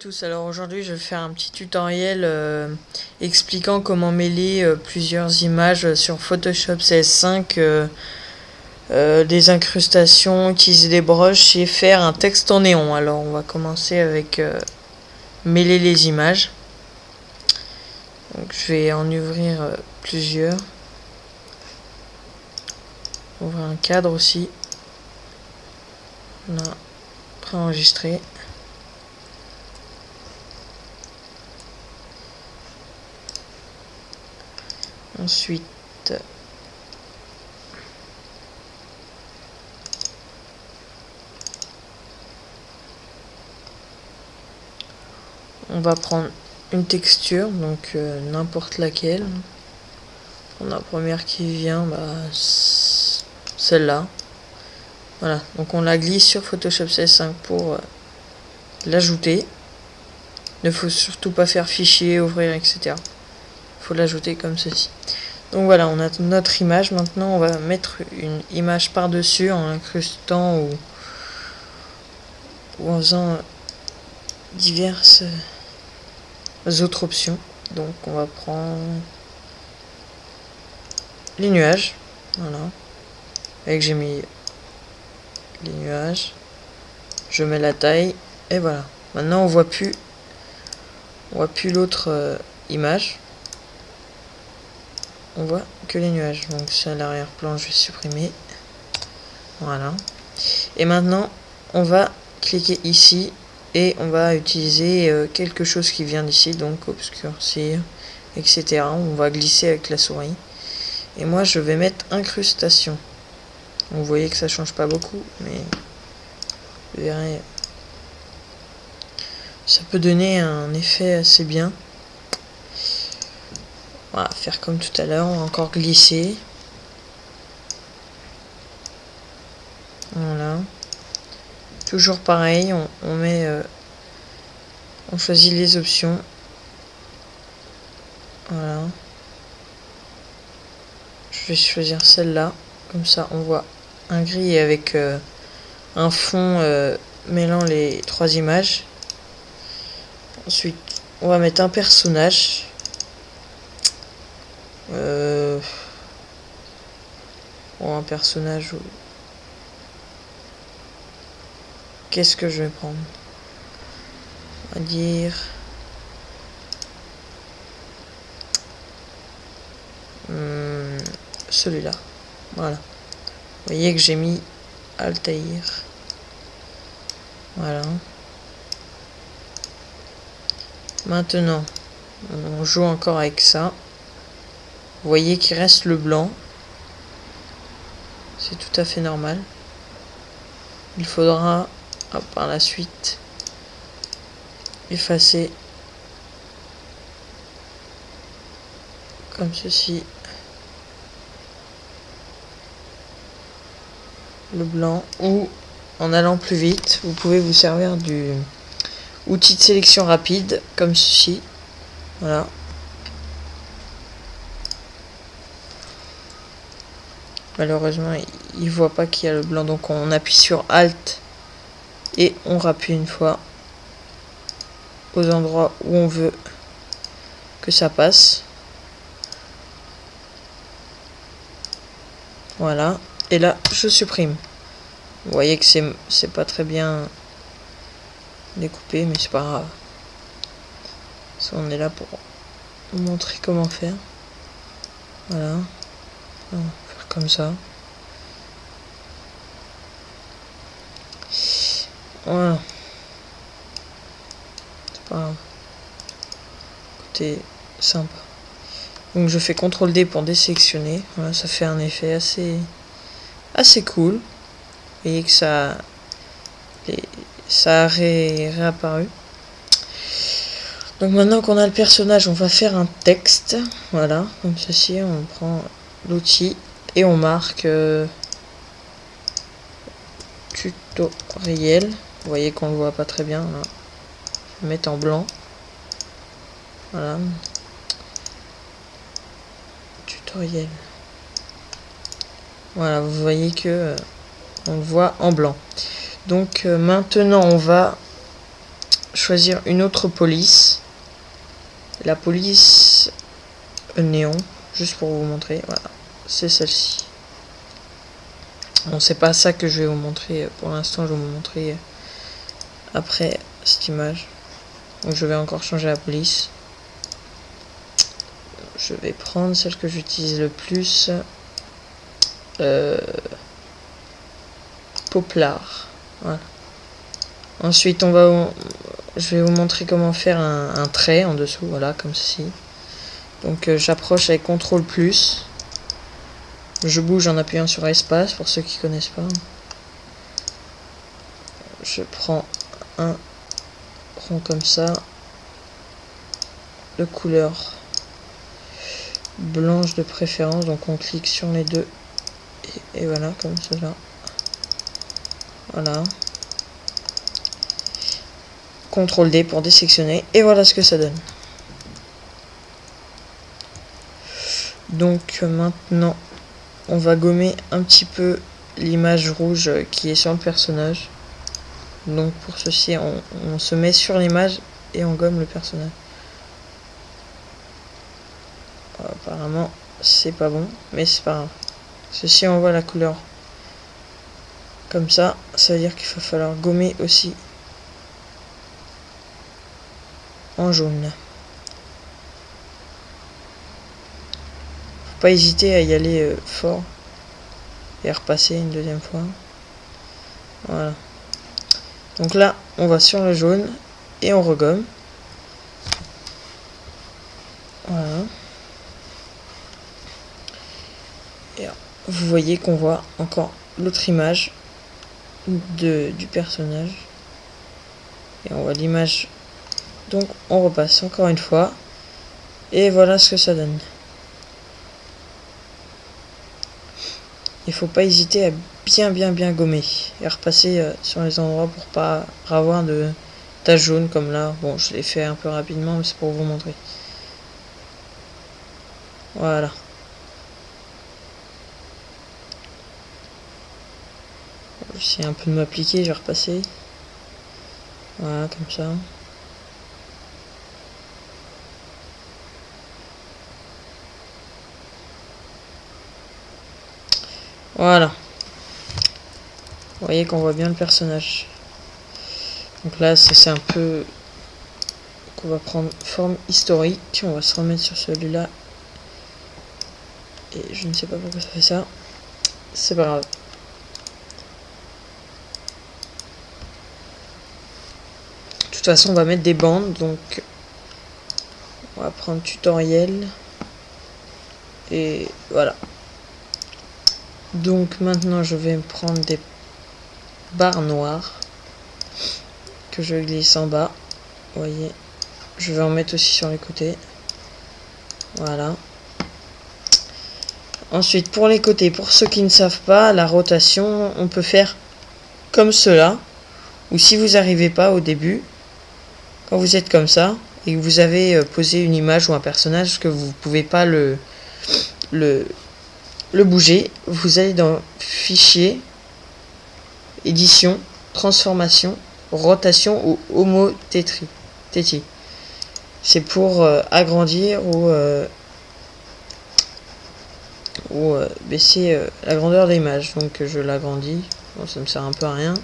tous, alors aujourd'hui je vais faire un petit tutoriel expliquant comment mêler plusieurs images sur Photoshop CS5, des incrustations, utiliser des brushes et faire un texte en néon. Alors on va commencer avec mêler les images. Donc je vais en ouvrir plusieurs. Ouvrir un cadre aussi. On a préenregistré. Ensuite, on va prendre une texture, donc n'importe laquelle. On a la première qui vient, celle-là. Voilà, donc on la glisse sur Photoshop CS5 pour l'ajouter. Il ne faut surtout pas faire fichier, ouvrir, etc. Il faut l'ajouter comme ceci. Donc voilà, on a notre image. Maintenant, on va mettre une image par-dessus en incrustant ou en faisant diverses autres options. Donc on va prendre les nuages. Voilà. Avec j'ai mis les nuages. Je mets la taille. Et voilà. Maintenant on voit plus l'autre image. On voit que les nuages. Donc c'est l'arrière-plan, je vais supprimer. Voilà. Et maintenant on va cliquer ici et on va utiliser quelque chose qui vient d'ici, donc obscurcir, etc. On va glisser avec la souris. Et moi je vais mettre incrustation. Vous voyez que ça change pas beaucoup, mais vous verrez, ça peut donner un effet assez bien. Voilà, faire comme tout à l'heure, on va encore glisser. Voilà. Toujours pareil, on met, on choisit les options. Voilà. Je vais choisir celle-là, comme ça on voit un gris avec un fond mêlant les trois images. Ensuite, on va mettre un personnage. Bon, un personnage. Qu'est-ce que je vais prendre? On va dire celui-là. Voilà. Vous voyez que j'ai mis Altaïr. Voilà. Maintenant, on joue encore avec ça. Vous voyez qu'il reste le blanc. C'est tout à fait normal. Il faudra par la suite effacer comme ceci le blanc, ou en allant plus vite vous pouvez vous servir du outil de sélection rapide comme ceci. Voilà. Malheureusement il voit pas qu'il y a le blanc, donc on appuie sur Alt et on rappuie une fois aux endroits où on veut que ça passe. Voilà, et là je supprime. Vous voyez que c'est pas très bien découpé, mais c'est pas grave. Ça, on est là pour vous montrer comment faire. Voilà, on va faire comme ça. Voilà. C'est pas grave. Côté sympa. Donc je fais CTRL D pour désélectionner. Voilà, ça fait un effet assez cool. Vous voyez que ça a réapparu. Donc maintenant qu'on a le personnage, on va faire un texte. Voilà, comme ceci. On prend l'outil et on marque tutoriel. Vous voyez qu'on le voit pas très bien. Là. Je vais mettre en blanc. Voilà. Tutoriel. Voilà, vous voyez que on le voit en blanc. Donc maintenant on va choisir une autre police. La police néon, juste pour vous montrer. Voilà, c'est celle-ci. Bon, c'est pas ça que je vais vous montrer pour l'instant. Je vais vous montrer après cette image. Donc je vais encore changer la police. Je vais prendre celle que j'utilise le plus. Poplard. Voilà. Ensuite, je vais vous montrer comment faire un trait en dessous, voilà, comme ceci. Donc j'approche avec CTRL+. Je bouge en appuyant sur espace pour ceux qui connaissent pas. Je prends un rond comme ça, de couleur blanche de préférence. Donc on clique sur les deux et voilà, comme cela. Voilà. CTRL D pour désectionner et voilà ce que ça donne. Donc maintenant on va gommer un petit peu l'image rouge qui est sur le personnage. Donc pour ceci on se met sur l'image et on gomme le personnage. Apparemment c'est pas bon, mais c'est pas grave. Ceci on voit la couleur comme ça veut dire qu'il va falloir gommer aussi en jaune. Faut pas hésiter à y aller fort et à repasser une deuxième fois. Voilà. Donc là on va sur le jaune et on regomme. Voilà. Et vous voyez qu'on voit encore l'autre image du personnage. Et on voit l'image. Donc on repasse encore une fois. Et voilà ce que ça donne. Il faut pas hésiter à bien gommer. Et repasser sur les endroits pour pas avoir de taches jaunes comme là. Bon, je l'ai fait un peu rapidement, mais c'est pour vous montrer. Voilà. J'essaie un peu de m'appliquer, je vais repasser. Voilà, comme ça. Voilà. Vous voyez qu'on voit bien le personnage. Donc là, c'est un peu... qu'on va prendre forme historique. On va se remettre sur celui-là. Et je ne sais pas pourquoi ça fait ça. C'est pas grave. De toute façon, on va mettre des bandes. Donc, on va prendre tutoriel. Et voilà. Donc maintenant, je vais me prendre des barres noires que je glisse en bas. Vous voyez, je vais en mettre aussi sur les côtés. Voilà. Ensuite, pour les côtés, pour ceux qui ne savent pas, la rotation, on peut faire comme cela. Ou si vous n'arrivez pas au début, quand vous êtes comme ça, et que vous avez posé une image ou un personnage, que vous ne pouvez pas le bouger, vous allez dans Fichier, Édition, Transformation, Rotation ou Homotétrie. C'est pour agrandir ou baisser la grandeur de l'image. Donc je l'agrandis. Bon, ça me sert un peu à rien.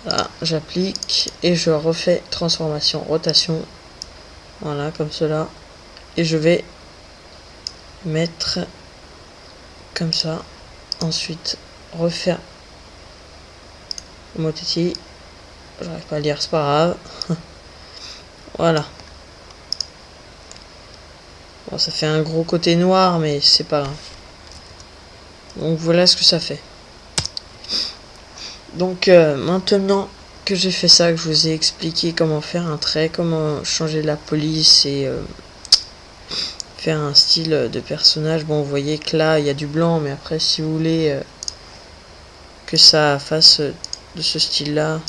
Là, j'applique et je refais transformation, rotation. Voilà, comme cela. Et je vais mettre comme ça. Ensuite, refaire homotétrie. J'arrive pas à lire, c'est pas grave. Voilà. Bon, ça fait un gros côté noir, mais c'est pas grave. Donc voilà ce que ça fait. Donc maintenant que j'ai fait ça, que je vous ai expliqué comment faire un trait, comment changer la police et faire un style de personnage. Bon, vous voyez que là, il y a du blanc, mais après, si vous voulez que ça fasse de ce style-là,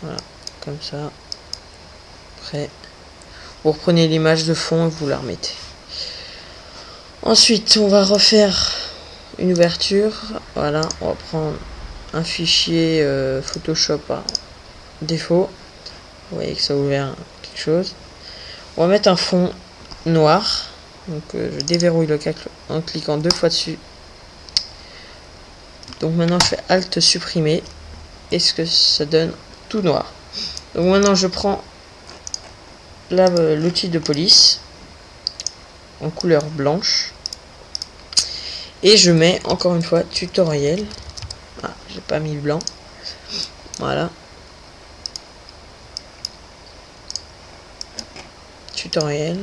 voilà, comme ça. Après, vous reprenez l'image de fond et vous la remettez. Ensuite, on va refaire une ouverture. Voilà, on va prendre un fichier Photoshop par défaut. Vous voyez que ça a ouvert quelque chose. On va mettre un fond noir. Donc je déverrouille le calque en cliquant 2 fois dessus. Donc maintenant je fais Alt supprimer. Et ce que ça donne tout noir. Donc maintenant je prends l'outil de police en couleur blanche. Et je mets encore une fois tutoriel. Ah, j'ai pas mis le blanc. Voilà. Tutoriel.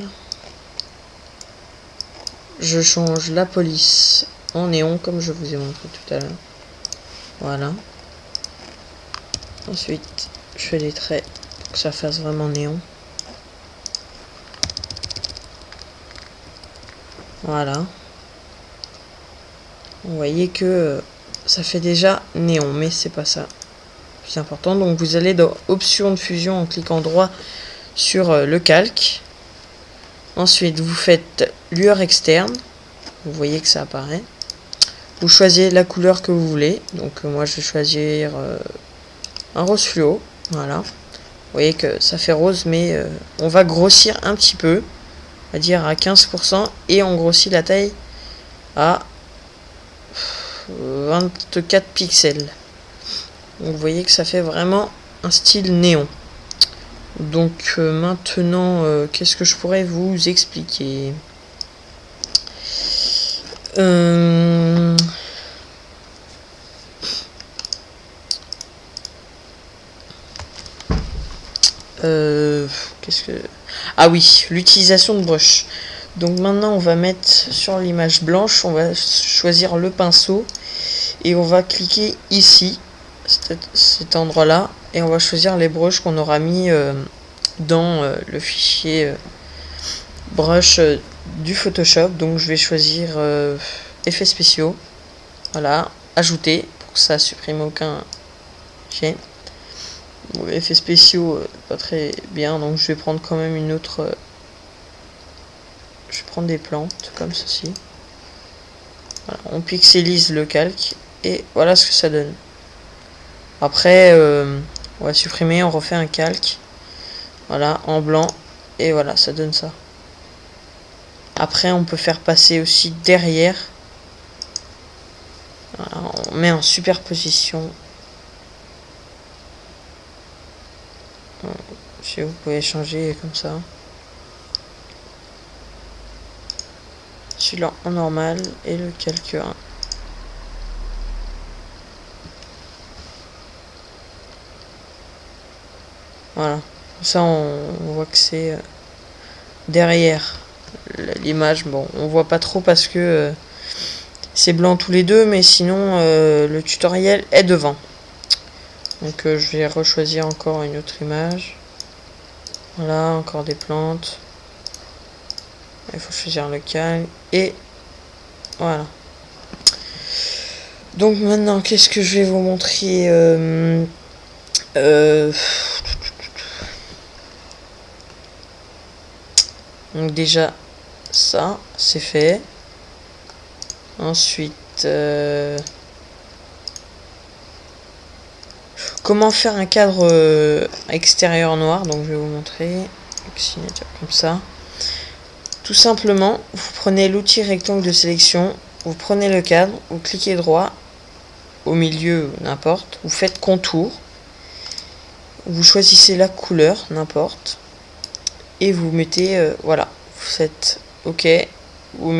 Je change la police en néon comme je vous ai montré tout à l'heure. Voilà. Ensuite, je fais les traits pour que ça fasse vraiment néon. Voilà. Vous voyez que ça fait déjà néon, mais c'est pas ça le plus important. Donc vous allez dans option de fusion en cliquant droit sur le calque. Ensuite, vous faites lueur externe. Vous voyez que ça apparaît. Vous choisissez la couleur que vous voulez. Donc moi, je vais choisir un rose fluo. Voilà. Vous voyez que ça fait rose, mais on va grossir un petit peu. On va dire à 15%. Et on grossit la taille à 24 pixels. Donc, vous voyez que ça fait vraiment un style néon. Donc maintenant, qu'est-ce que je pourrais vous expliquer? Qu'est-ce que... Ah oui, l'utilisation de brush. Donc maintenant, on va mettre sur l'image blanche, on va choisir le pinceau et on va cliquer ici, cet endroit-là, et on va choisir les brushes qu'on aura mis dans le fichier brush du Photoshop. Donc je vais choisir effets spéciaux. Voilà, ajouter pour que ça supprime aucun fichier. Bon, effets spéciaux, pas très bien, donc je vais prendre quand même une autre. Je vais prendre des plantes comme ceci. Voilà, on pixelise le calque et voilà ce que ça donne. Après, on va supprimer, on refait un calque. Voilà, en blanc. Et voilà, ça donne ça. Après, on peut faire passer aussi derrière. Voilà, on met en superposition. Si vous pouvez changer comme ça. Celui-là en normal et le calque 1. Voilà. Ça, on voit que c'est derrière l'image. Bon, on voit pas trop parce que c'est blanc tous les deux, mais sinon, le tutoriel est devant. Donc, je vais rechoisir encore une autre image. Voilà, encore des plantes. Il faut choisir le calque. Et voilà. Donc maintenant, qu'est-ce que je vais vous montrer Donc déjà, ça, c'est fait. Ensuite, comment faire un cadre extérieur noir. Donc je vais vous montrer. Signature comme ça. Tout simplement, vous prenez l'outil rectangle de sélection, vous prenez le cadre, vous cliquez droit, au milieu, n'importe, vous faites contour, vous choisissez la couleur, n'importe, et vous mettez, voilà, vous faites OK, vous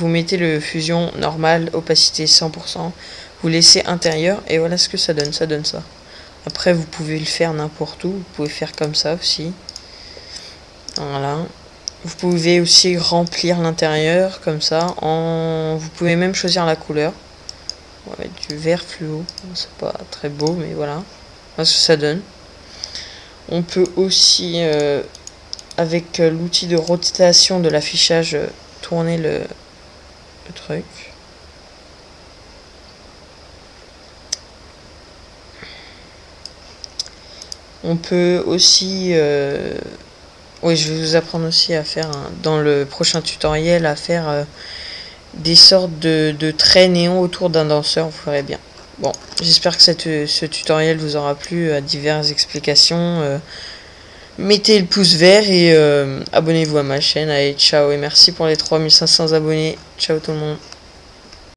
mettez le fusion normal, opacité 100%, vous laissez intérieur, et voilà ce que ça donne ça. Après, vous pouvez le faire n'importe où, vous pouvez faire comme ça aussi, voilà. Vous pouvez aussi remplir l'intérieur comme ça. Vous pouvez même choisir la couleur. On va mettre du vert fluo. C'est pas très beau, mais voilà. Voilà ce que ça donne. On peut aussi, avec l'outil de rotation de l'affichage, tourner le truc. On peut aussi... oui, je vais vous apprendre aussi à faire, dans le prochain tutoriel, à faire des sortes de traits néons autour d'un danseur, vous ferez bien. Bon, j'espère que ce tutoriel vous aura plu à diverses explications. Mettez le pouce vert et abonnez-vous à ma chaîne. Allez, ciao et merci pour les 3500 abonnés. Ciao tout le monde.